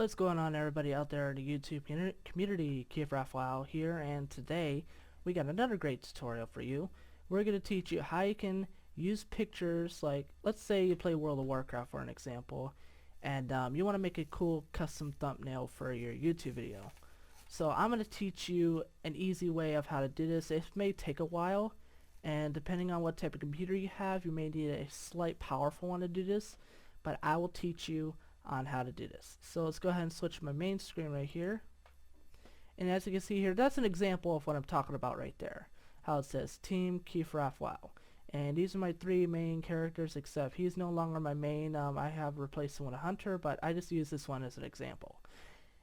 What's going on, everybody out there in the YouTube community? KeeferafWoW here, and today we got another great tutorial for you. We're going to teach you how you can use pictures, like let's say you play World of Warcraft for an example, and you want to make a cool custom thumbnail for your YouTube video. So I'm going to teach you an easy way of how to do this. It may take a while, and depending on what type of computer you have, you may need a slight powerful one to do this, but I will teach you on how to do this. So let's go ahead and switch my main screen right here, and as you can see here, that's an example of what I'm talking about right there, how it says Team KeeferafWoW, and these are my three main characters, except he's no longer my main. I have replaced him with a hunter, but I just use this one as an example,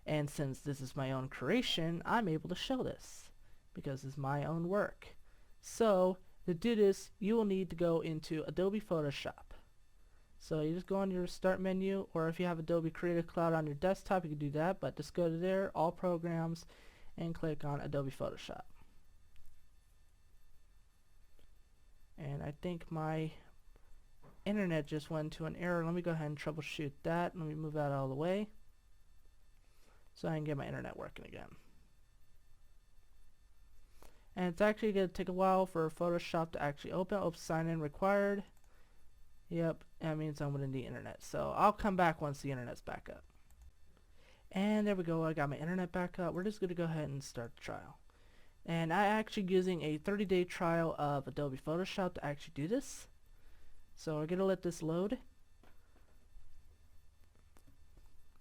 and since this is my own creation, I'm able to show this because it's my own work. So to do this, you will need to go into Adobe Photoshop. So you just go on your start menu, or if you have Adobe Creative Cloud on your desktop, you can do that, but just go to there, all programs, and click on Adobe Photoshop. And I think my internet just went to an error. Let me go ahead and troubleshoot that. Let me move that out of the way so I can get my internet working again. And it's actually going to take a while for Photoshop to actually open. Oops, sign in required. Yep, that means I'm within the internet. So I'll come back once the internet's back up. And there we go, I got my internet back up. We're just going to go ahead and start the trial. And I'm actually using a 30-day trial of Adobe Photoshop to actually do this. So we're going to let this load.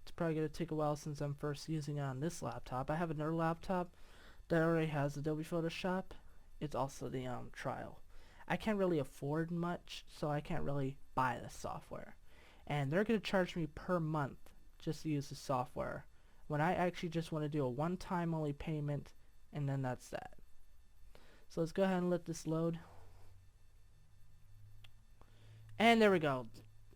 It's probably going to take a while since I'm first using it on this laptop. I have another laptop that already has Adobe Photoshop. It's also the trial. I can't really afford much, so I can't really buy this software. And they're going to charge me per month just to use the software, when I actually just want to do a one-time only payment, and then that's that. So let's go ahead and let this load. And there we go.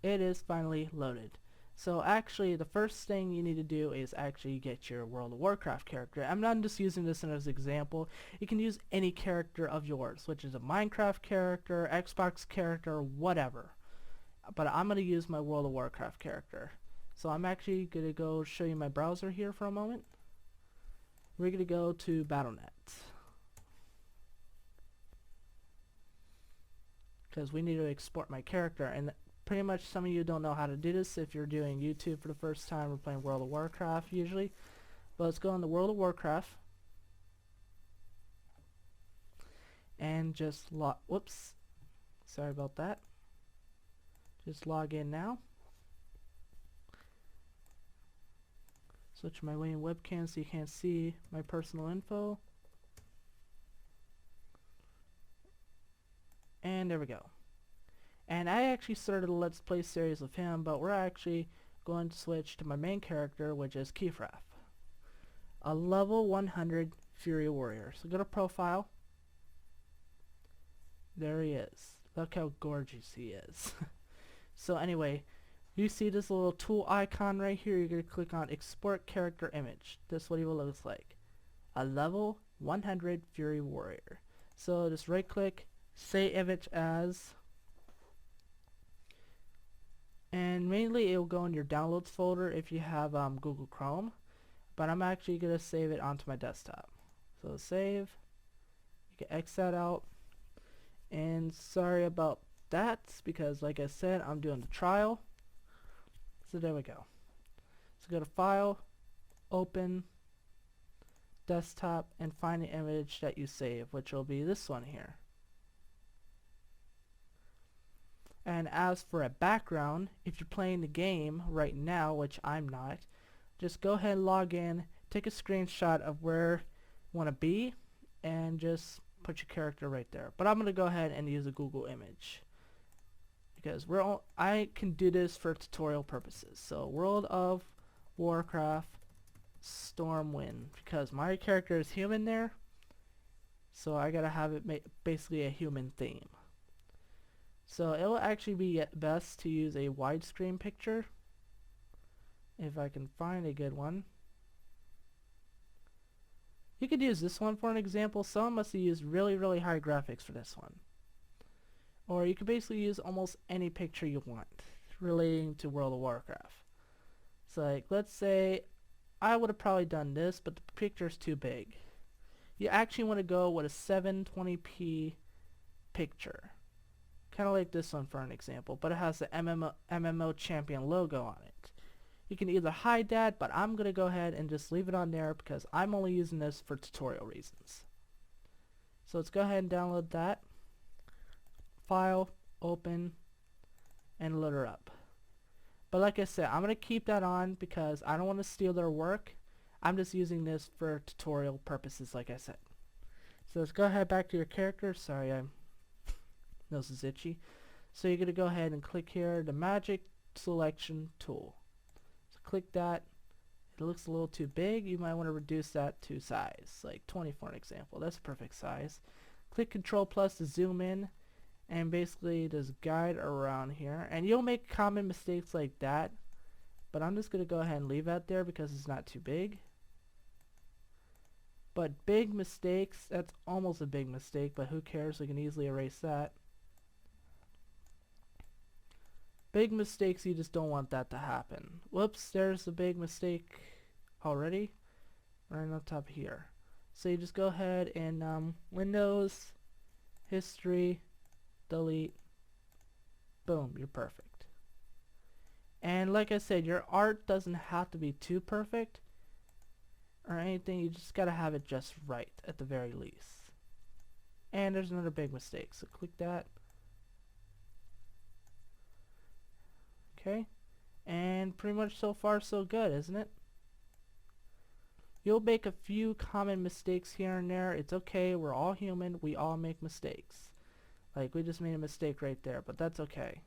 It is finally loaded. So actually, the first thing you need to do is actually get your World of Warcraft character. I'm not just using this as an example. You can use any character of yours, which is a Minecraft character, Xbox character, whatever. But I'm going to use my World of Warcraft character. So I'm actually going to go show you my browser here for a moment. We're going to go to Battle.net, because we need to export my character, and pretty much some of you don't know how to do this if you're doing YouTube for the first time or playing World of Warcraft usually. But let's go into World of Warcraft and just whoops, sorry about that. Just log in now. Switch my main webcam so you can't see my personal info. And there we go. And I actually started a Let's Play series with him, but we're actually going to switch to my main character, which is Keeferaf, a level 100 Fury Warrior. So go to Profile. There he is. Look how gorgeous he is. So anyway, you see this little tool icon right here. You're going to click on Export Character Image. This is what he will look like. A level 100 Fury Warrior. So just right click, Save Image As. And mainly it will go in your downloads folder if you have Google Chrome, but I'm actually going to save it onto my desktop. So save, you can X that out, and sorry about that, because like I said, I'm doing the trial. So there we go. So go to File, Open, Desktop, and find the image that you save, which will be this one here. And as for a background, if you're playing the game right now, which I'm not, just go ahead and log in, take a screenshot of where you want to be, and just put your character right there. But I'm going to go ahead and use a Google image, because I can do this for tutorial purposes. So World of Warcraft Stormwind, because my character is human there, so I gotta have it basically a human theme. So it will actually be best to use a widescreen picture, if I can find a good one. You could use this one for an example. Someone must have used really high graphics for this one. Or you could basically use almost any picture you want relating to World of Warcraft. So like, let's say I would have probably done this, but the picture's too big. You actually want to go with a 720p picture. Kind of like this one for an example, but it has the MMO Champion logo on it. You can either hide that, but I'm going to go ahead and just leave it on there because I'm only using this for tutorial reasons. So let's go ahead and download that. File, open, and load her up. But like I said, I'm going to keep that on because I don't want to steal their work. I'm just using this for tutorial purposes, like I said. So let's go ahead back to your character. Sorry, I'm nose is itchy. So you're going to go ahead and click here, the magic selection tool. So click that. It looks a little too big. You might want to reduce that to size, like 20 for an example. That's a perfect size. Click Control Plus to zoom in and basically just guide around here. And you'll make common mistakes like that, but I'm just going to go ahead and leave that there because it's not too big. But big mistakes, that's almost a big mistake, but who cares? We can easily erase that. Big mistakes, you just don't want that to happen. Whoops, there's a big mistake already. Right on top here. So you just go ahead and Windows, History, Delete. Boom, you're perfect. And like I said, your art doesn't have to be too perfect or anything. You just gotta have it just right at the very least. And there's another big mistake, so click that. Okay, and pretty much so far so good, isn't it? You'll make a few common mistakes here and there. It's okay, we're all human, we all make mistakes. Like we just made a mistake right there, but that's okay.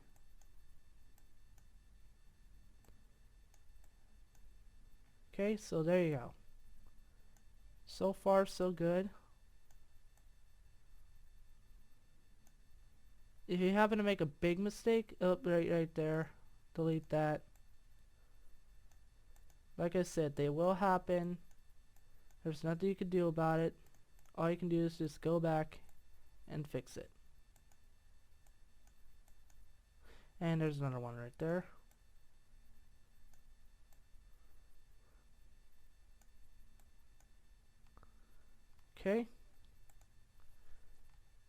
Okay, so there you go. So far so good. If you happen to make a big mistake, right there, delete that. Like I said, they will happen. There's nothing you can do about it. All you can do is just go back and fix it. And there's another one right there. Okay.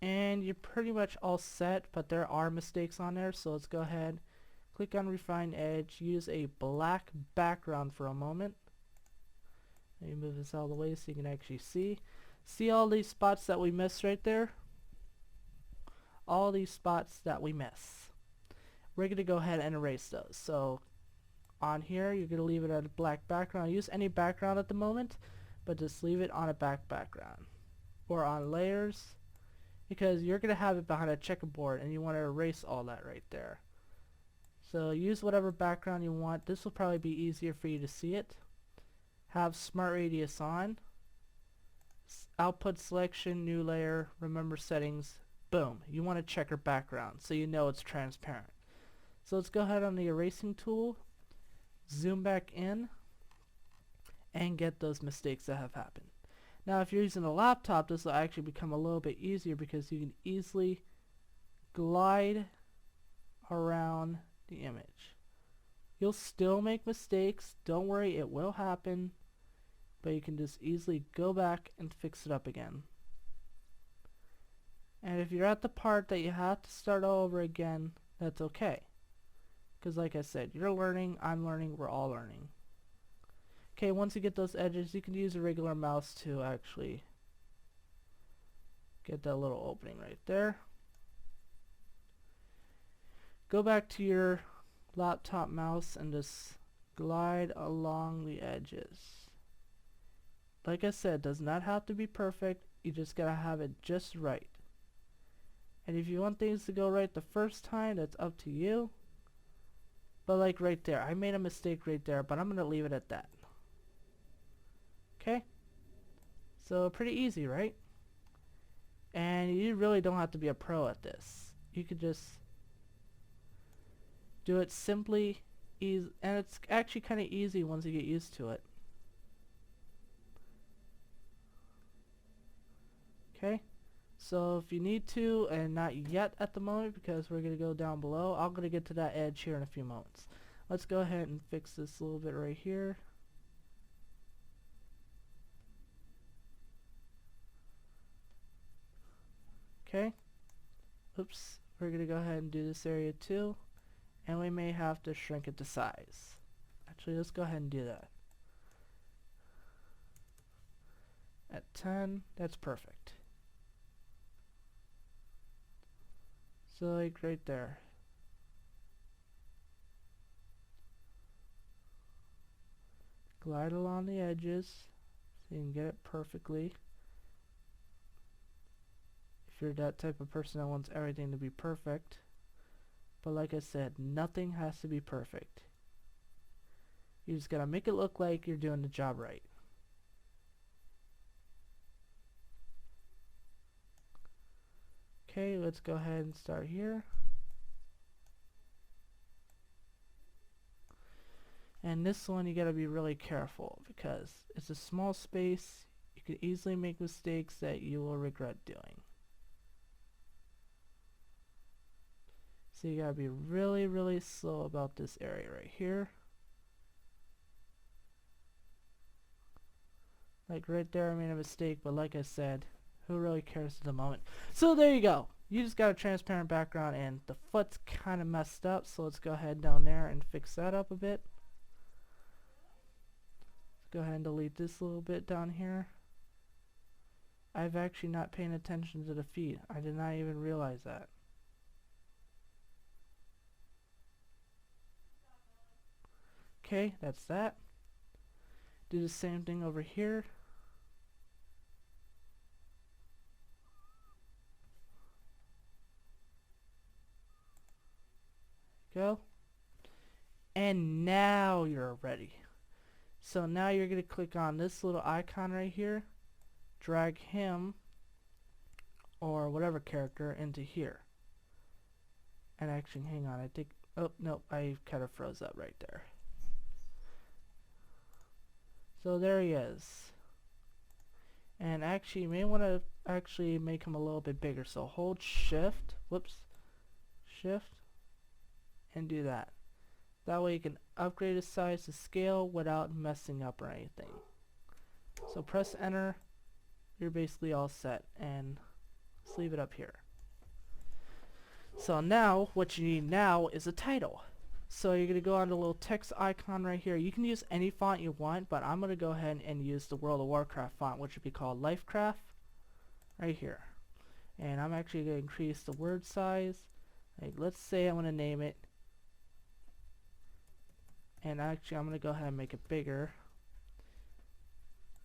And you're pretty much all set, but there are mistakes on there, so let's go ahead, click on Refine Edge, use a black background for a moment. Let me move this out of the way so you can actually see. See all these spots that we missed right there? All these spots that we miss. We're going to go ahead and erase those. So on here, you're going to leave it at a black background. Use any background at the moment, but just leave it on a background. Or on layers, because you're going to have it behind a checkerboard and you want to erase all that right there. So use whatever background you want. This will probably be easier for you to see it. Have Smart Radius on. Output selection, new layer, remember settings. Boom. You want a checker background so you know it's transparent. So let's go ahead on the erasing tool, zoom back in, and get those mistakes that have happened. Now if you're using a laptop, this will actually become a little bit easier because you can easily glide around the image. You'll still make mistakes, don't worry, it will happen, but you can just easily go back and fix it up again. And if you're at the part that you have to start all over again, that's okay. Because like I said, you're learning, I'm learning, we're all learning. Okay, once you get those edges, you can use a regular mouse to actually get that little opening right there. Go back to your laptop mouse and just glide along the edges. Like I said, does not have to be perfect, you just gotta have it just right. And if you want things to go right the first time, that's up to you. But like right there, I made a mistake right there, but I'm gonna leave it at that. Okay, so pretty easy, right? And you really don't have to be a pro at this. You could just do it simply, and it's actually kind of easy once you get used to it. Okay, so if you need to, and not yet at the moment because we're going to go down below, I'm going to get to that edge here in a few moments. Let's go ahead and fix this a little bit right here. Okay. Oops. We're going to go ahead and do this area too. And we may have to shrink it to size. Actually, let's go ahead and do that. At 10, that's perfect. So like right there. Glide along the edges so you can get it perfectly. If you're that type of person that wants everything to be perfect. But like I said, nothing has to be perfect. You just gotta make it look like you're doing the job right. Okay, let's go ahead and start here. And this one you gotta be really careful because it's a small space. You could easily make mistakes that you will regret doing. So you gotta be really, really slow about this area right here. Like right there I made a mistake, but like I said, who really cares at the moment? So there you go. You just got a transparent background and the foot's kind of messed up, so let's go ahead down there and fix that up a bit. Go ahead and delete this little bit down here. I've actually not paying attention to the feet. I did not even realize that. Okay, that's that. Do the same thing over here. Go. And now you're ready. So now you're going to click on this little icon right here, drag him or whatever character into here. And actually, hang on, I think, oh no, I kind of froze up right there. So there he is. And actually, you may want to actually make him a little bit bigger. So hold shift, whoops, shift, and do that. That way you can upgrade his size to scale without messing up or anything. So press enter, you're basically all set, and let's leave it up here. So now what you need now is a title. So you're going to go on the little text icon right here. You can use any font you want, but I'm going to go ahead and use the World of Warcraft font, which would be called Lifecraft right here. And I'm actually going to increase the word size. Like, let's say I want to name it, and actually I'm going to go ahead and make it bigger.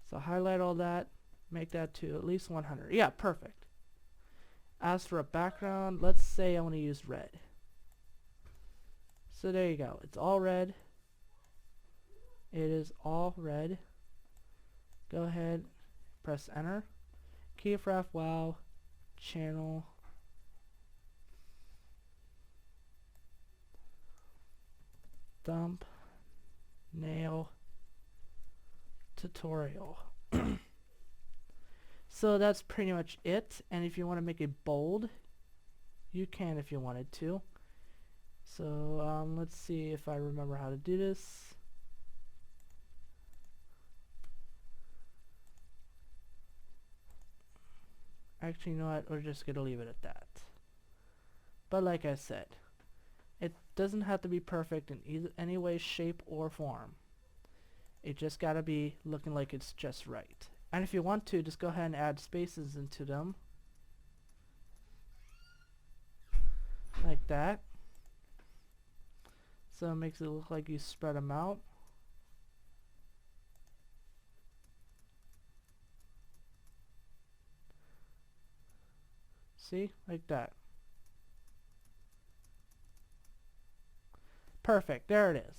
So highlight all that, make that to at least 100. Yeah, perfect. As for a background, let's say I want to use red. So there you go. It's all red. It is all red. Go ahead, press enter. KeeferafWoW channel. Thumbnail tutorial. So that's pretty much it, and if you want to make it bold, you can if you wanted to. So let's see if I remember how to do this. Actually, you know what, we're just gonna leave it at that. But like I said, it doesn't have to be perfect in any way, shape, or form. It just gotta be looking like it's just right. And if you want to, just go ahead and add spaces into them. Like that. So it makes it look like you spread them out. See? Like that. Perfect. There it is.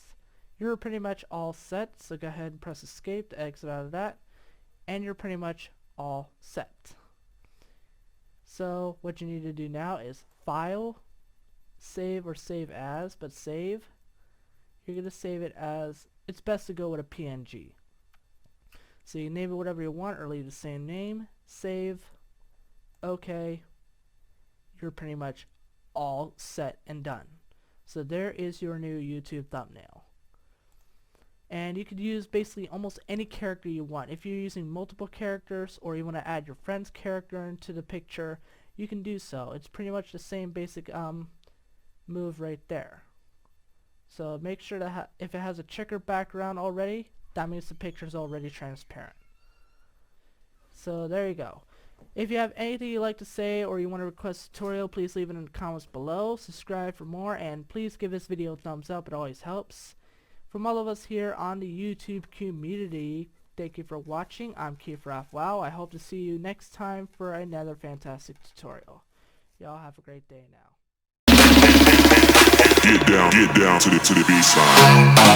You're pretty much all set. So go ahead and press escape to exit out of that. And you're pretty much all set. So what you need to do now is file, save or save as, but save. You're going to save it as, it's best to go with a PNG. So you name it whatever you want or leave the same name. Save. Okay. You're pretty much all set and done. So there is your new YouTube thumbnail. And you could use basically almost any character you want. If you're using multiple characters or you want to add your friend's character into the picture, you can do so. It's pretty much the same basic move right there. So make sure that if it has a checker background already, that means the picture is already transparent. So there you go. If you have anything you'd like to say or you want to request a tutorial, please leave it in the comments below. Subscribe for more, and please give this video a thumbs up. It always helps. From all of us here on the YouTube community, thank you for watching. I'm KeeferafWoW. I hope to see you next time for another fantastic tutorial. Y'all have a great day now. Get down to the B side.